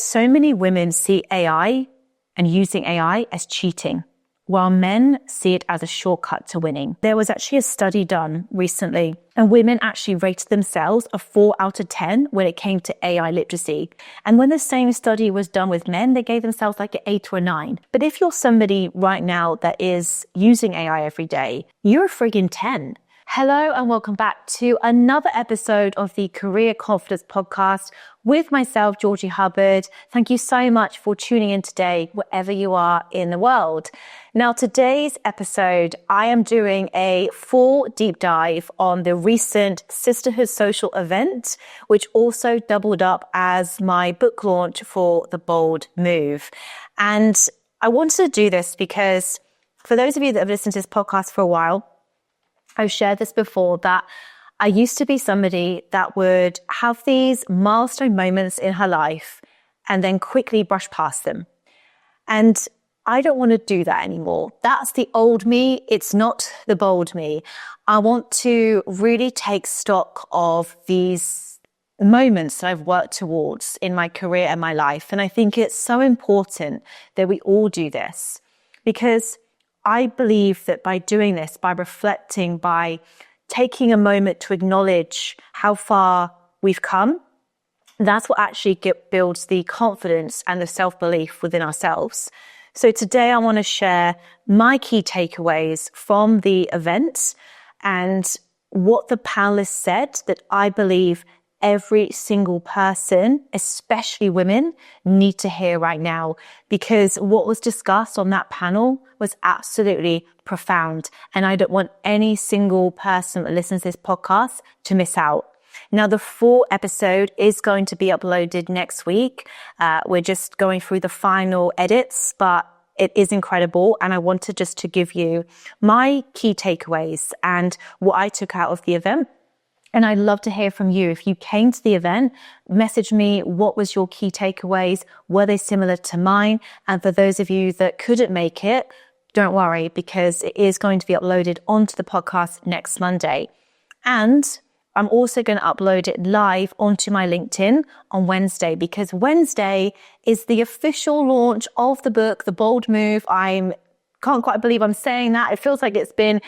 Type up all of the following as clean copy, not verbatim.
so many women see AI and using AI as cheating, while men see it as a shortcut to winning. There was actually a study done recently, and women actually rated themselves a 4 out of 10 when it came to AI literacy. And when the same study was done with men, they gave themselves like an 8 or a 9. But if you're somebody right now that is using AI every day, you're a friggin' 10. Hello and welcome back to another episode of the Career Confidence Podcast with myself, Georgie Hubbard. Thank you so much for tuning in today, wherever you are in the world. Now, today's episode, I am doing a full deep dive on the recent Sisterhood Social event, which also doubled up as my book launch for The Bold Move. And I wanted to do this because for those of you that have listened to this podcast for a while, I've shared this before, that I used to be somebody that would have these milestone moments in her life and then quickly brush past them. And I don't want to do that anymore. That's the old me. It's not the bold me. I want to really take stock of these moments that I've worked towards in my career and my life. And I think it's so important that we all do this, because I believe that by doing this, by reflecting, by taking a moment to acknowledge how far we've come, that's what actually builds the confidence and the self-belief within ourselves. So today I want to share my key takeaways from the event and what the panelists said that I believe every single person, especially women, need to hear right now, because what was discussed on that panel was absolutely profound. And I don't want any single person that listens to this podcast to miss out. Now, the full episode is going to be uploaded next week. We're just going through the final edits, but it is incredible. And I wanted just to give you my key takeaways and what I took out of the event. And I'd love to hear from you. If you came to the event, message me, what was your key takeaways? Were they similar to mine? And for those of you that couldn't make it, don't worry, because it is going to be uploaded onto the podcast next Monday. And I'm also going to upload it live onto my LinkedIn on Wednesday, because Wednesday is the official launch of the book, The Bold Move. I can't quite believe I'm saying that. It feels like it's been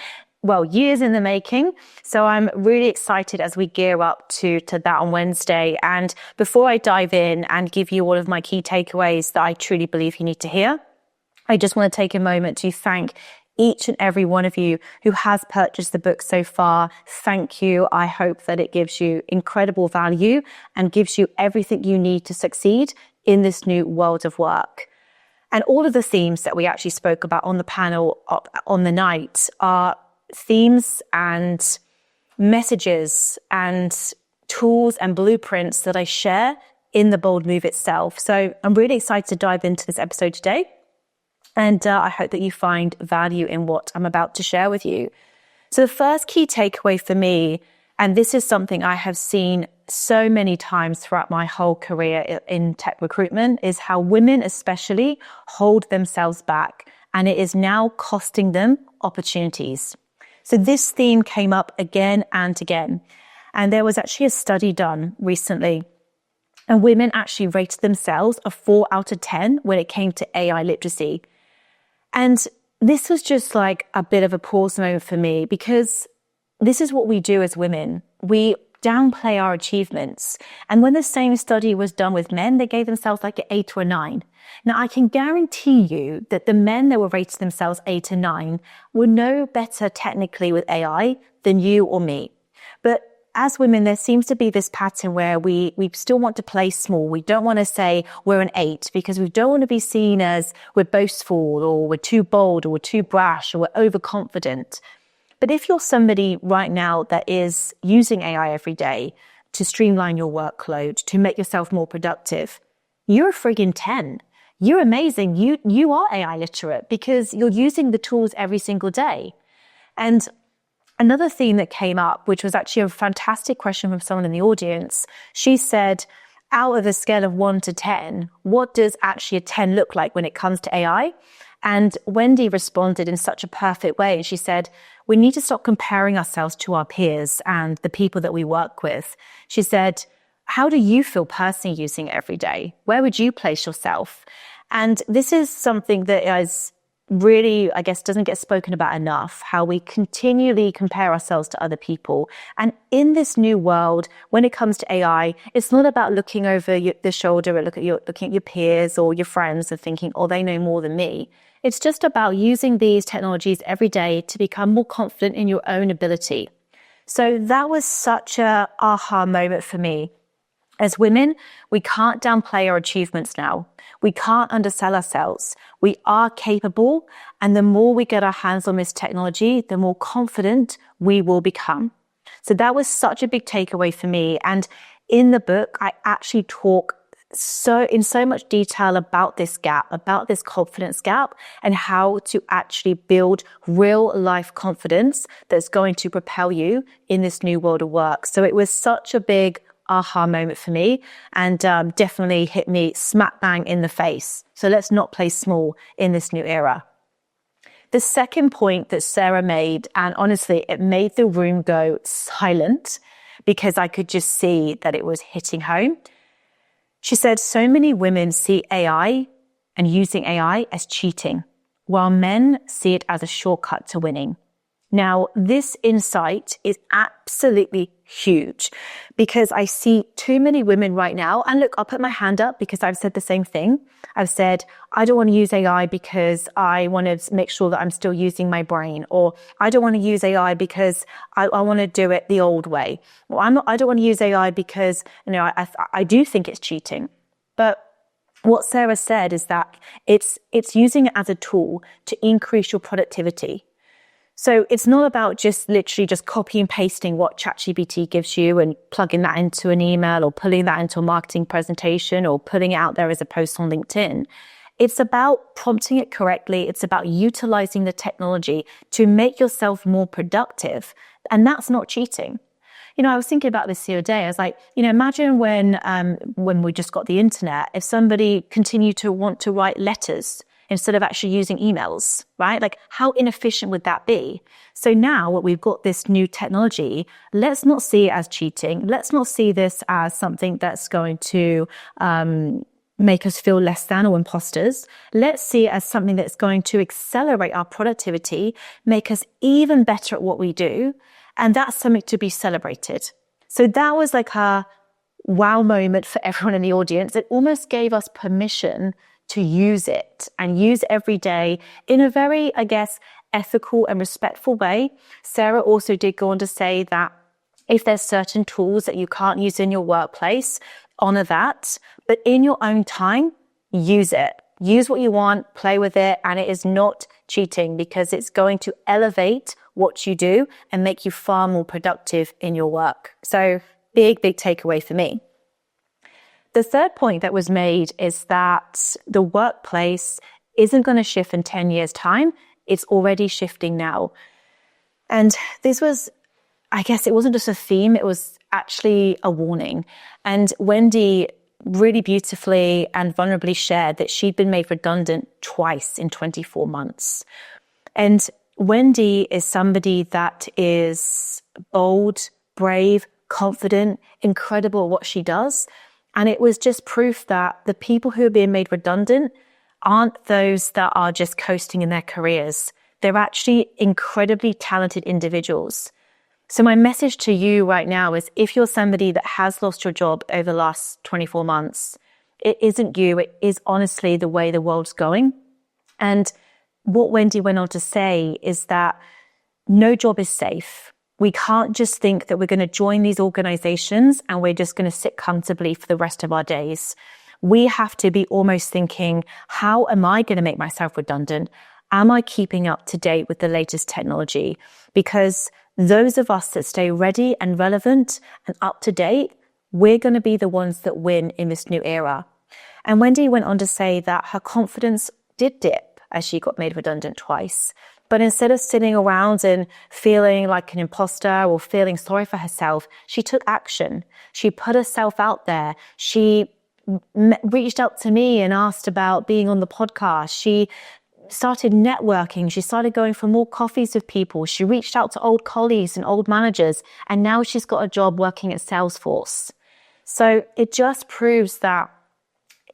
years in the making. So I'm really excited as we gear up to that on Wednesday. And before I dive in and give you all of my key takeaways that I truly believe you need to hear, I just want to take a moment to thank each and every one of you who has purchased the book so far. Thank you. I hope that it gives you incredible value and gives you everything you need to succeed in this new world of work. And all of the themes that we actually spoke about on the panel on the night are themes and messages and tools and blueprints that I share in the Bold Move itself. So I'm really excited to dive into this episode today. And I hope that you find value in what I'm about to share with you. So the first key takeaway for me, and this is something I have seen so many times throughout my whole career in tech recruitment, is how women especially hold themselves back, and it is now costing them opportunities. So this theme came up again and again. And there was actually a study done recently, and women actually rated themselves a 4 out of 10 when it came to AI literacy. And this was just like a bit of a pause moment for me, because this is what we do as women. We downplay our achievements. And when the same study was done with men, they gave themselves like an 8 or a 9. Now, I can guarantee you that the men that were rated themselves 8 and 9 were no better technically with AI than you or me. But as women, there seems to be this pattern where we still want to play small. We don't want to say we're an 8 because we don't want to be seen as we're boastful or we're too bold or we're too brash or we're overconfident. But if you're somebody right now that is using AI every day to streamline your workload, to make yourself more productive, you're a friggin' 10. You're amazing. You are AI literate because you're using the tools every single day. And another theme that came up, which was actually a fantastic question from someone in the audience, she said, out of a scale of 1 to 10, what does actually a 10 look like when it comes to AI? And Wendy responded in such a perfect way. She said, we need to stop comparing ourselves to our peers and the people that we work with. She said, how do you feel personally using it every day? Where would you place yourself? And this is something that is really, I guess, doesn't get spoken about enough, how we continually compare ourselves to other people. And in this new world, when it comes to AI, it's not about looking over the shoulder or looking at your peers or your friends and thinking, oh, they know more than me. It's just about using these technologies every day to become more confident in your own ability. So that was such a aha moment for me. As women, we can't downplay our achievements now. We can't undersell ourselves. We are capable, and the more we get our hands on this technology, the more confident we will become. So that was such a big takeaway for me. And in the book, I actually talk in so much detail about this gap, about this confidence gap, and how to actually build real life confidence that's going to propel you in this new world of work. So it was such a big aha moment for me, and definitely hit me smack bang in the face. So let's not play small in this new era. The second point that Sarah made, and honestly, it made the room go silent because I could just see that it was hitting home. She said, so many women see AI and using AI as cheating, while men see it as a shortcut to winning. Now, this insight is absolutely huge because I see too many women right now. And look, I'll put my hand up because I've said the same thing. I've said, I don't want to use AI because I want to make sure that I'm still using my brain, or I don't want to use AI because I want to do it the old way. Or I don't want to use AI because, I do think it's cheating. But what Sarah said is that it's using it as a tool to increase your productivity. So it's not about just literally just copy and pasting what ChatGPT gives you and plugging that into an email or pulling that into a marketing presentation or putting it out there as a post on LinkedIn. It's about prompting it correctly. It's about utilizing the technology to make yourself more productive. And that's not cheating. I was thinking about this the other day. I was like, imagine when we just got the internet, if somebody continued to want to write letters instead of actually using emails, right? Like, how inefficient would that be? So now we've got this new technology. Let's not see it as cheating. Let's not see this as something that's going to make us feel less than or imposters. Let's see it as something that's going to accelerate our productivity, make us even better at what we do. And that's something to be celebrated. So that was like a wow moment for everyone in the audience. It almost gave us permission to use it and use every day in a very, I guess, ethical and respectful way. Sarah also did go on to say that if there's certain tools that you can't use in your workplace, honor that. But in your own time, use it. Use what you want, play with it, and it is not cheating because it's going to elevate what you do and make you far more productive in your work. So big takeaway for me. The third point that was made is that the workplace isn't going to shift in 10 years' time. It's already shifting now. And this was, I guess it wasn't just a theme, it was actually a warning. And Wendy really beautifully and vulnerably shared that she'd been made redundant twice in 24 months. And Wendy is somebody that is bold, brave, confident, incredible at what she does. And it was just proof that the people who are being made redundant aren't those that are just coasting in their careers. They're actually incredibly talented individuals. So my message to you right now is if you're somebody that has lost your job over the last 24 months, it isn't you. It is honestly the way the world's going. And what Wendy went on to say is that no job is safe. We can't just think that we're going to join these organizations and we're just going to sit comfortably for the rest of our days. We have to be almost thinking, how am I going to make myself redundant? Am I keeping up to date with the latest technology? Because those of us that stay ready and relevant and up to date, we're going to be the ones that win in this new era. And Wendy went on to say that her confidence did dip as she got made redundant twice. But instead of sitting around and feeling like an imposter or feeling sorry for herself, she took action. She put herself out there. She reached out to me and asked about being on the podcast. She started networking. She started going for more coffees with people. She reached out to old colleagues and old managers. And now she's got a job working at Salesforce. So it just proves that,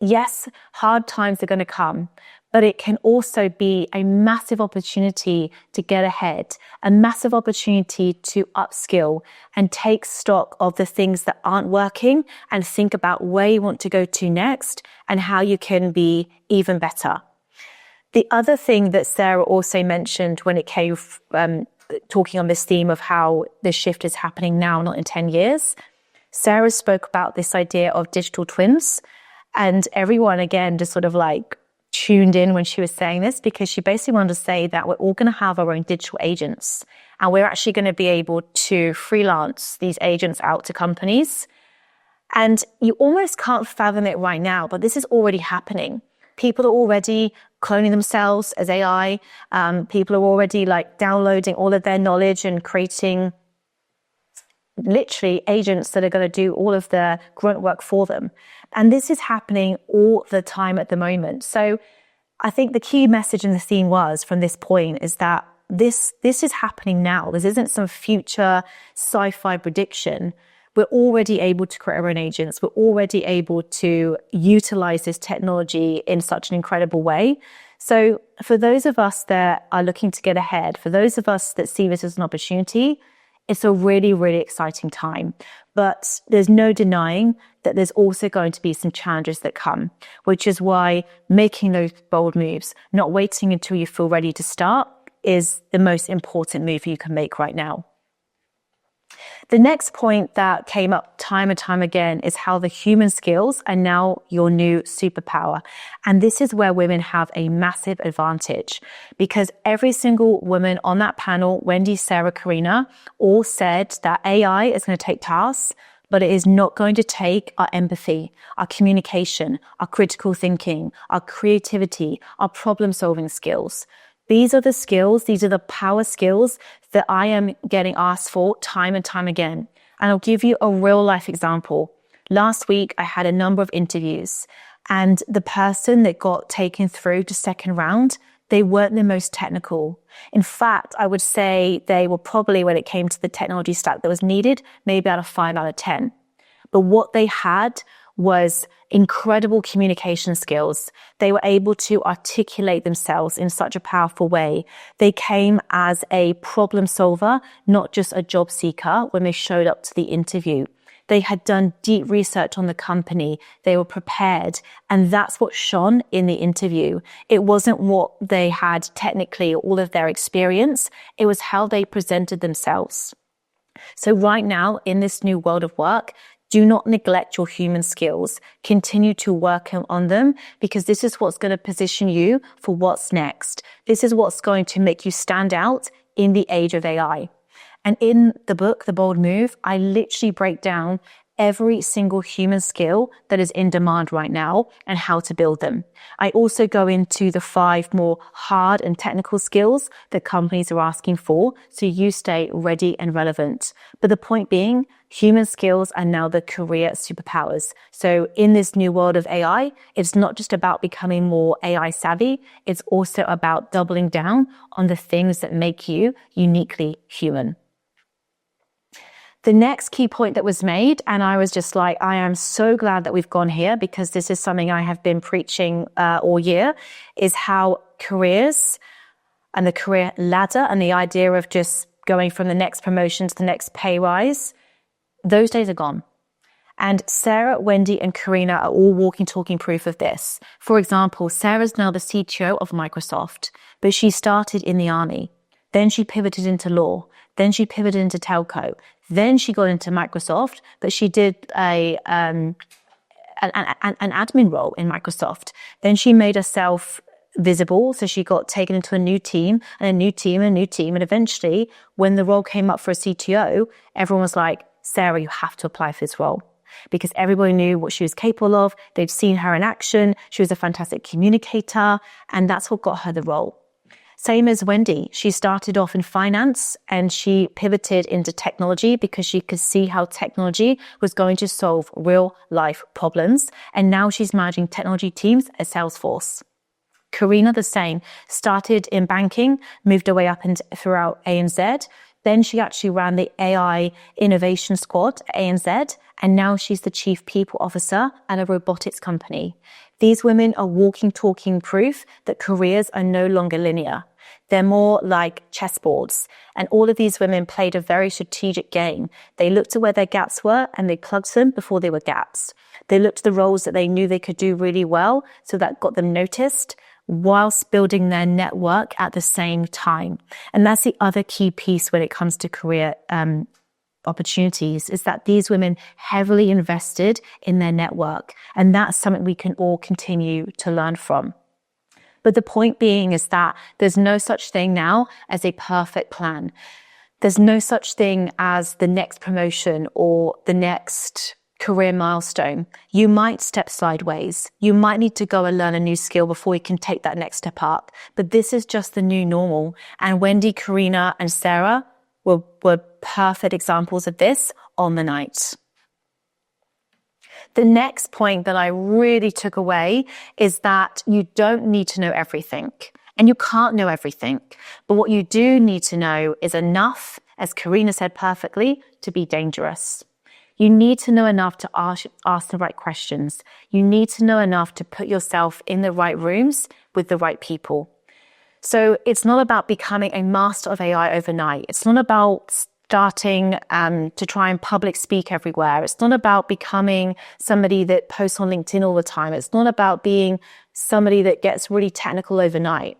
yes, hard times are going to come, but it can also be a massive opportunity to get ahead, a massive opportunity to upskill and take stock of the things that aren't working and think about where you want to go to next and how you can be even better. The other thing that Sarah also mentioned when it came talking on this theme of how this shift is happening now, not in 10 years, Sarah spoke about this idea of digital twins. And everyone, again, just sort of like tuned in when she was saying this, because she basically wanted to say that we're all going to have our own digital agents. And we're actually going to be able to freelance these agents out to companies. And you almost can't fathom it right now, but this is already happening. People are already cloning themselves as AI. People are already like downloading all of their knowledge and creating literally agents that are going to do all of the grunt work for them. And this is happening all the time at the moment. So I think the key message in the theme was from this point is that this is happening now. This isn't some future sci-fi prediction. We're already able to create our own agents. We're already able to utilize this technology in such an incredible way. So for those of us that are looking to get ahead, for those of us that see this as an opportunity, it's a really, really exciting time. But there's no denying that there's also going to be some challenges that come, which is why making those bold moves, not waiting until you feel ready to start, is the most important move you can make right now. The next point that came up time and time again is how the human skills are now your new superpower. And this is where women have a massive advantage, because every single woman on that panel, Wendy, Sarah, Karina, all said that AI is going to take tasks, but it is not going to take our empathy, our communication, our critical thinking, our creativity, our problem-solving skills. These are the skills, these are the power skills that I am getting asked for time and time again. And I'll give you a real life example. Last week, I had a number of interviews, and the person that got taken through to second round, they weren't the most technical. In fact, I would say they were probably, when it came to the technology stack that was needed, maybe out of 5 out of 10. But what they had was incredible communication skills. They were able to articulate themselves in such a powerful way. They came as a problem solver, not just a job seeker when they showed up to the interview. They had done deep research on the company. They were prepared. And that's what shone in the interview. It wasn't what they had technically, all of their experience. It was how they presented themselves. So right now, in this new world of work, do not neglect your human skills. Continue to work on them, because this is what's going to position you for what's next. This is what's going to make you stand out in the age of AI. And in the book, The Bold Move, I literally break down every single human skill that is in demand right now and how to build them. I also go into the 5 more hard and technical skills that companies are asking for, so you stay ready and relevant. But the point being, human skills are now the career superpowers. So in this new world of AI, it's not just about becoming more AI savvy, it's also about doubling down on the things that make you uniquely human. The next key point that was made, and I was just like, I am so glad that we've gone here, because this is something I have been preaching all year, is how careers and the career ladder and the idea of just going from the next promotion to the next pay rise, those days are gone. And Sarah, Wendy, and Karina are all walking, talking proof of this. For example, Sarah's now the CTO of Microsoft, but she started in the army. Then she pivoted into law. Then she pivoted into telco. Then she got into Microsoft, but she did an admin role in Microsoft. Then she made herself visible, so she got taken into a new team, and a new team, and a new team. And eventually, when the role came up for a CTO, everyone was like, Sarah, you have to apply for this role. Because everybody knew what she was capable of. They'd seen her in action. She was a fantastic communicator, and that's what got her the role. Same as Wendy. She started off in finance and she pivoted into technology because she could see how technology was going to solve real life problems. And now she's managing technology teams at Salesforce. Karina, the same, started in banking, moved her way up throughout ANZ, Then she actually ran the AI innovation squad at ANZ, and now she's the chief people officer at a robotics company. These women are walking, talking proof that careers are no longer linear. They're more like chessboards. And all of these women played a very strategic game. They looked at where their gaps were and they plugged them before they were gaps. They looked at the roles that they knew they could do really well, so that got them noticed, whilst building their network at the same time. And that's the other key piece when it comes to career opportunities, is that these women heavily invested in their network. And that's something we can all continue to learn from. But the point being is that there's no such thing now as a perfect plan. There's no such thing as the next promotion or the next career milestone. You might step sideways. You might need to go and learn a new skill before you can take that next step up. But this is just the new normal. And Wendy, Karina, and Sarah were perfect examples of this on the night. The next point that I really took away is that you don't need to know everything, and you can't know everything. But what you do need to know is enough, as Karina said perfectly, to be dangerous. You need to know enough to ask the right questions. You need to know enough to put yourself in the right rooms with the right people. So it's not about becoming a master of AI overnight. It's not about starting to try and public speak everywhere. It's not about becoming somebody that posts on LinkedIn all the time. It's not about being somebody that gets really technical overnight.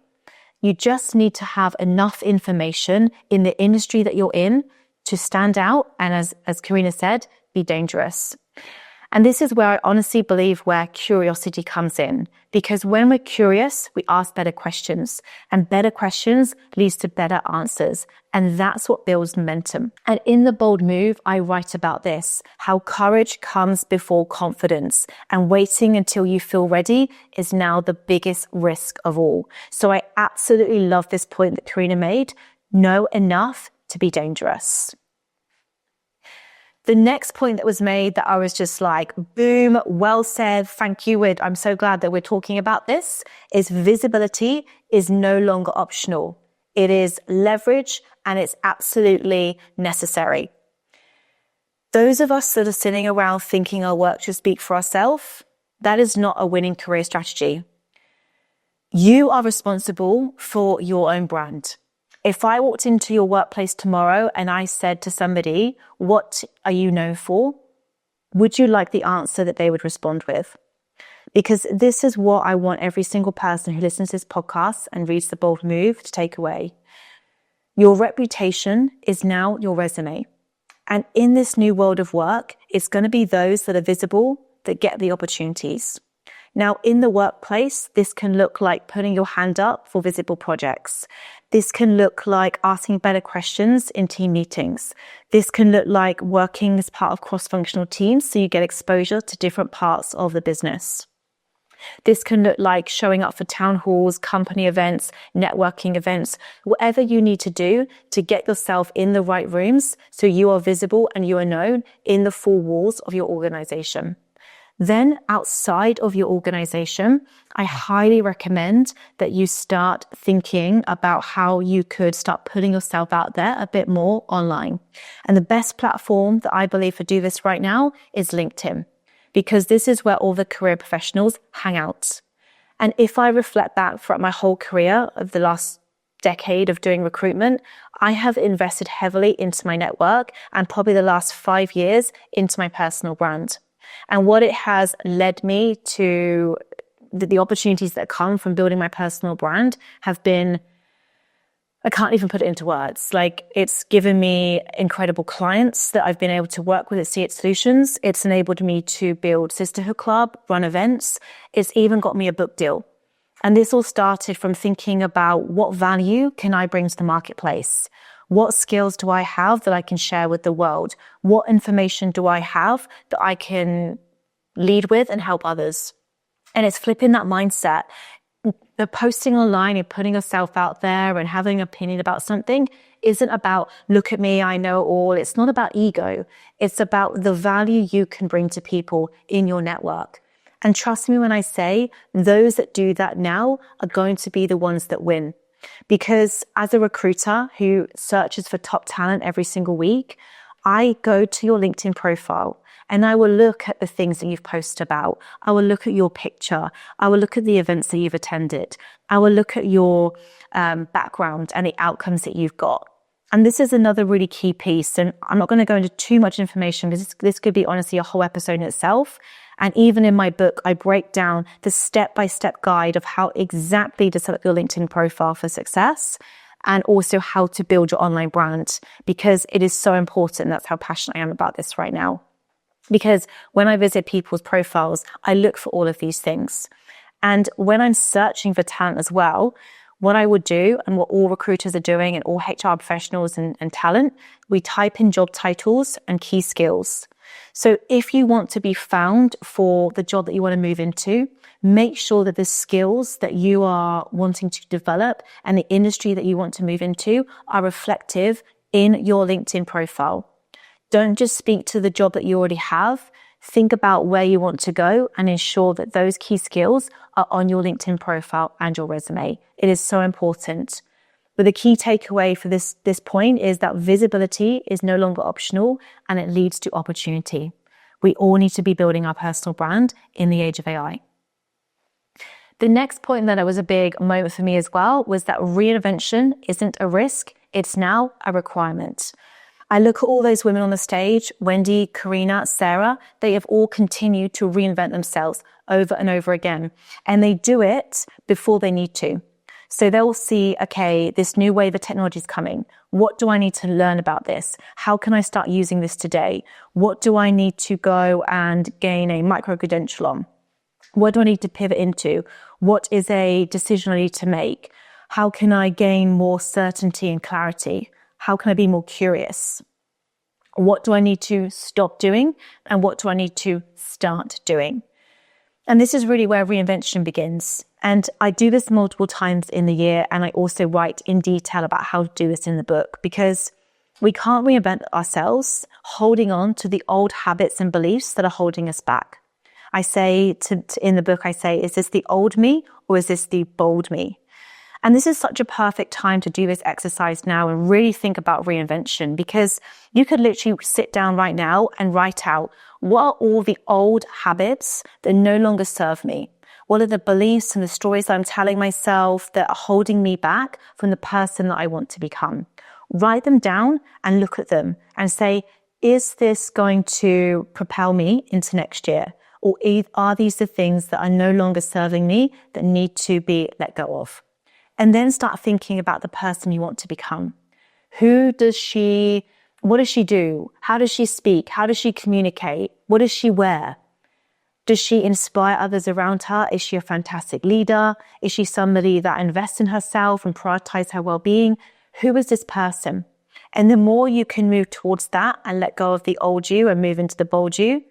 You just need to have enough information in the industry that you're in to stand out. And as Karina said, be dangerous. And this is where I honestly believe where curiosity comes in. Because when we're curious, we ask better questions. And better questions leads to better answers. And that's what builds momentum. And in The Bold Move, I write about this, how courage comes before confidence. And waiting until you feel ready is now the biggest risk of all. So I absolutely love this point that Karina made. Know enough to be dangerous. The next point that was made that I was just like, boom, well said, thank you. I'm so glad that we're talking about this, is visibility is no longer optional. It is leverage and it's absolutely necessary. Those of us that are sitting around thinking our work should speak for ourselves, that is not a winning career strategy. You are responsible for your own brand. If I walked into your workplace tomorrow and I said to somebody, what are you known for? Would you like the answer that they would respond with? Because this is what I want every single person who listens to this podcast and reads The Bold Move to take away. Your reputation is now your resume. And in this new world of work, it's going to be those that are visible that get the opportunities. Now, in the workplace, this can look like putting your hand up for visible projects. This can look like asking better questions in team meetings. This can look like working as part of cross-functional teams so you get exposure to different parts of the business. This can look like showing up for town halls, company events, networking events, whatever you need to do to get yourself in the right rooms so you are visible and you are known in the four walls of your organization. Then outside of your organization, I highly recommend that you start thinking about how you could start putting yourself out there a bit more online. And the best platform that I believe to do this right now is LinkedIn, because this is where all the career professionals hang out. And if I reflect back throughout my whole career of the last decade of doing recruitment, I have invested heavily into my network and probably the last 5 years into my personal brand. And what it has led me to, the opportunities that come from building my personal brand have been, I can't even put it into words. Like, it's given me incredible clients that I've been able to work with at C8 Solutions. It's enabled me to build Sisterhood Club, run events. It's even got me a book deal. And this all started from thinking about what value can I bring to the marketplace? What skills do I have that I can share with the world? What information do I have that I can lead with and help others? And it's flipping that mindset. The posting online and putting yourself out there and having an opinion about something isn't about, look at me, I know all. It's not about ego. It's about the value you can bring to people in your network. And trust me when I say, those that do that now are going to be the ones that win. Because as a recruiter who searches for top talent every single week, I go to your LinkedIn profile and I will look at the things that you've posted about. I will look at your picture. I will look at the events that you've attended. I will look at your background and the outcomes that you've got. And this is another really key piece. And I'm not going to go into too much information because this could be honestly a whole episode in itself. And even in my book, I break down the step-by-step guide of how exactly to set up your LinkedIn profile for success and also how to build your online brand, because it is so important. That's how passionate I am about this right now. Because when I visit people's profiles, I look for all of these things. And when I'm searching for talent as well, what I would do, and what all recruiters are doing and all HR professionals and talent, we type in job titles and key skills. So if you want to be found for the job that you want to move into, make sure that the skills that you are wanting to develop and the industry that you want to move into are reflective in your LinkedIn profile. Don't just speak to the job that you already have. Think about where you want to go and ensure that those key skills are on your LinkedIn profile and your resume. It is so important. But the key takeaway for this point is that visibility is no longer optional and it leads to opportunity. We all need to be building our personal brand in the age of AI. The next point that was a big moment for me as well was that reinvention isn't a risk, it's now a requirement. I look at all those women on the stage, Wendy, Karina, Sarah, they have all continued to reinvent themselves over and over again. And they do it before they need to. So they'll see, okay, this new wave of technology is coming. What do I need to learn about this? How can I start using this today? What do I need to go and gain a micro-credential on? What do I need to pivot into? What is a decision I need to make? How can I gain more certainty and clarity? How can I be more curious? What do I need to stop doing? And what do I need to start doing? And this is really where reinvention begins. And I do this multiple times in the year. And I also write in detail about how to do this in the book, because we can't reinvent ourselves holding on to the old habits and beliefs that are holding us back. I say in the book, I say, is this the old me or is this the bold me? And this is such a perfect time to do this exercise now and really think about reinvention, because you could literally sit down right now and write out, what are all the old habits that no longer serve me? What are the beliefs and the stories that I'm telling myself that are holding me back from the person that I want to become? Write them down and look at them and say, is this going to propel me into next year? Or are these the things that are no longer serving me that need to be let go of? And then start thinking about the person you want to become. What does she do? How does she speak? How does she communicate? What does she wear? Does she inspire others around her? Is she a fantastic leader? Is she somebody that invests in herself and prioritizes her well-being? Who is this person? And the more you can move towards that and let go of the old you and move into the bold you,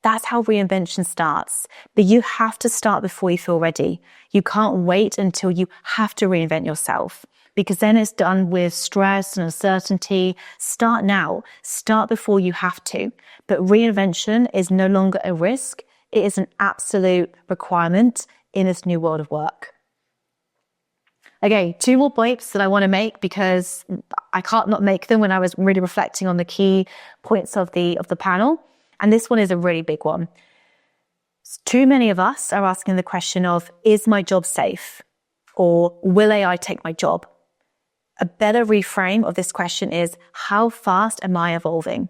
that's how reinvention starts. But you have to start before you feel ready. You can't wait until you have to reinvent yourself, because then it's done with stress and uncertainty. Start now. Start before you have to. But reinvention is no longer a risk. It is an absolute requirement in this new world of work. Okay, 2 more points that I want to make, because I can't not make them when I was really reflecting on the key points of the panel. And this one is a really big one. Too many of us are asking the question of, is my job safe? Or will AI take my job? A better reframe of this question is, how fast am I evolving?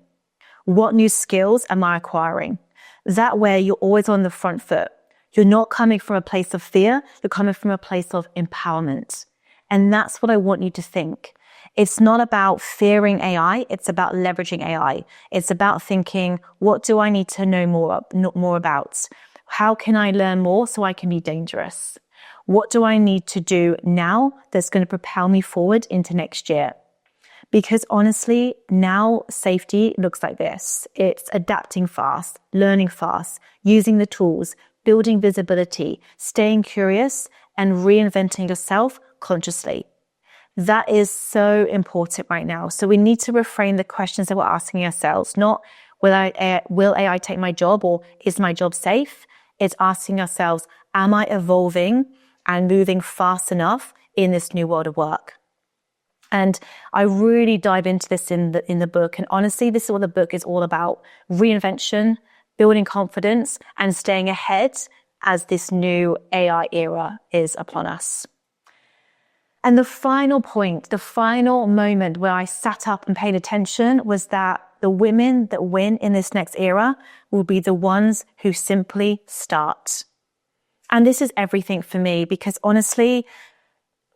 What new skills am I acquiring? That way you're always on the front foot. You're not coming from a place of fear, you're coming from a place of empowerment. And that's what I want you to think. It's not about fearing AI, it's about leveraging AI. It's about thinking, what do I need to know more about? How can I learn more so I can be dangerous? What do I need to do now that's going to propel me forward into next year? Because honestly, now safety looks like this. It's adapting fast, learning fast, using the tools, building visibility, staying curious, and reinventing yourself consciously. That is so important right now. So we need to reframe the questions that we're asking ourselves, not will AI take my job, or is my job safe? It's asking ourselves, am I evolving and moving fast enough in this new world of work. And I really dive into this in the book. And honestly, this is what the book is all about: reinvention, building confidence, and staying ahead as this new AI era is upon us. And the final point, the final moment where I sat up and paid attention was that the women that win in this next era will be the ones who simply start. And this is everything for me, because honestly,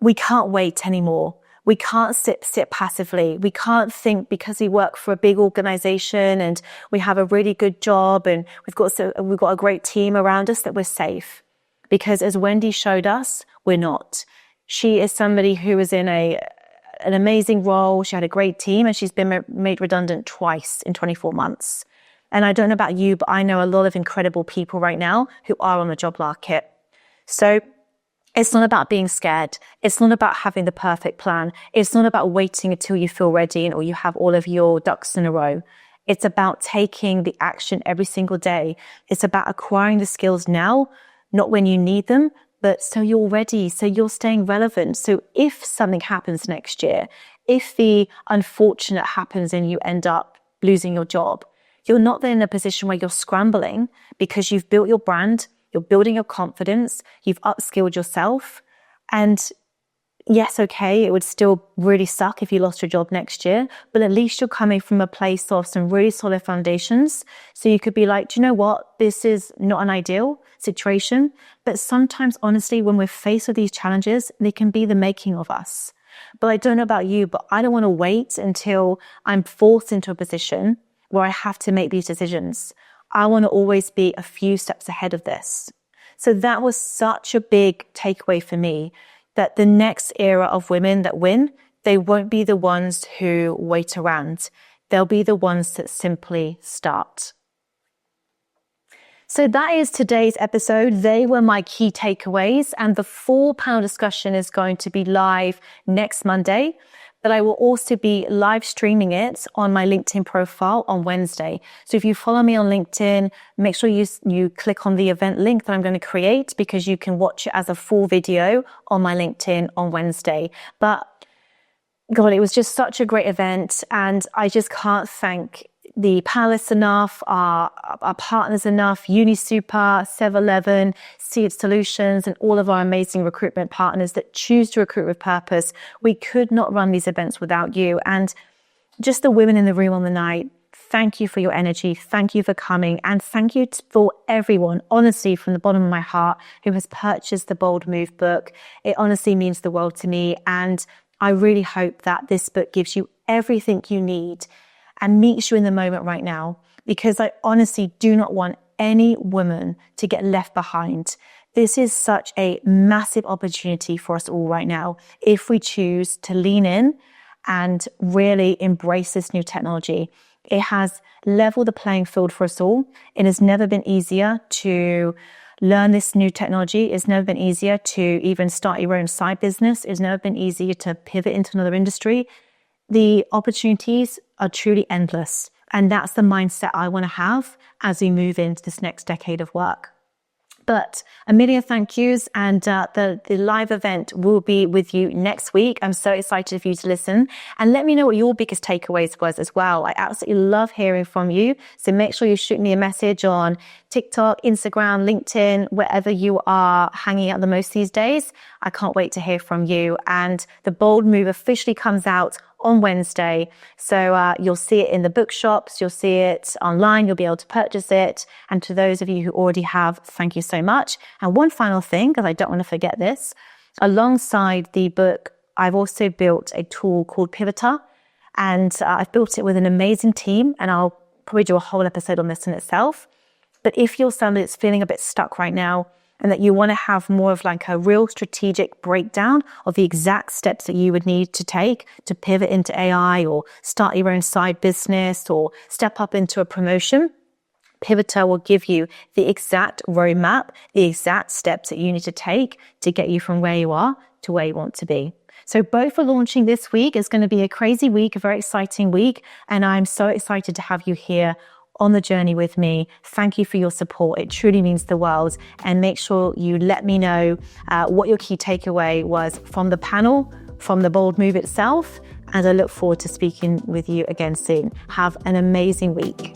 we can't wait anymore. We can't sit passively. We can't think because we work for a big organization and we have a really good job and we've got a great team around us that we're safe. Because as Wendy showed us, we're not. She is somebody who is in an amazing role. She had a great team and she's been made redundant twice in 24 months. And I don't know about you, but I know a lot of incredible people right now who are on the job market. So it's not about being scared. It's not about having the perfect plan. It's not about waiting until you feel ready or you have all of your ducks in a row. It's about taking the action every single day. It's about acquiring the skills now, not when you need them, but so you're ready, so you're staying relevant. So if something happens next year, if the unfortunate happens and you end up losing your job, you're not then in a position where you're scrambling because you've built your brand, you're building your confidence, you've upskilled yourself. And yes, okay, it would still really suck if you lost your job next year, but at least you're coming from a place of some really solid foundations. So you could be like, do you know what? This is not an ideal situation, but sometimes, honestly, when we're faced with these challenges, they can be the making of us. But I don't know about you, but I don't want to wait until I'm forced into a position where I have to make these decisions. I want to always be a few steps ahead of this. So that was such a big takeaway for me, that the next era of women that win, they won't be the ones who wait around. They'll be the ones that simply start. So that is today's episode. They were my key takeaways, and the full panel discussion is going to be live next Monday, but I will also be live streaming it on my LinkedIn profile on Wednesday. So if you follow me on LinkedIn, make sure you click on the event link that I'm going to create, because you can watch it as a full video on my LinkedIn on Wednesday. But God, it was just such a great event, and I just can't thank the panelists enough, our partners enough, UniSuper, 7-Eleven, Seed Solutions, and all of our amazing recruitment partners that choose to recruit with purpose. We could not run these events without you. And just the women in the room on the night, thank you for your energy. Thank you for coming. And thank you for everyone, honestly, from the bottom of my heart, who has purchased the Bold Move book. It honestly means the world to me. And I really hope that this book gives you everything you need and meets you in the moment right now, because I honestly do not want any woman to get left behind. This is such a massive opportunity for us all right now, if we choose to lean in and really embrace this new technology. It has leveled the playing field for us all. It has never been easier to learn this new technology. It's never been easier to even start your own side business. It's never been easier to pivot into another industry. The opportunities are truly endless. And that's the mindset I want to have as we move into this next decade of work. But a million thank yous, and the live event will be with you next week. I'm so excited for you to listen, and let me know what your biggest takeaways was as well. I absolutely love hearing from you. So make sure you shoot me a message on TikTok, Instagram, LinkedIn, wherever you are hanging out the most these days. I can't wait to hear from you. And the Bold Move officially comes out on Wednesday. So you'll see it in the bookshops, you'll see it online, you'll be able to purchase it. And to those of you who already have, thank you so much. And one final thing, because I don't want to forget this, alongside the book, I've also built a tool called Pivoter. And I've built it with an amazing team, and I'll probably do a whole episode on this in itself. But if you're somebody that's feeling a bit stuck right now, and that you want to have more of like a real strategic breakdown of the exact steps that you would need to take to pivot into AI or start your own side business or step up into a promotion, Pivoter will give you the exact roadmap, the exact steps that you need to take to get you from where you are to where you want to be. So both are launching this week. It's going to be a crazy week, a very exciting week. And I'm so excited to have you here on the journey with me. Thank you for your support. It truly means the world. And make sure you let me know what your key takeaway was from the panel, from the bold move itself. And I look forward to speaking with you again soon. Have an amazing week.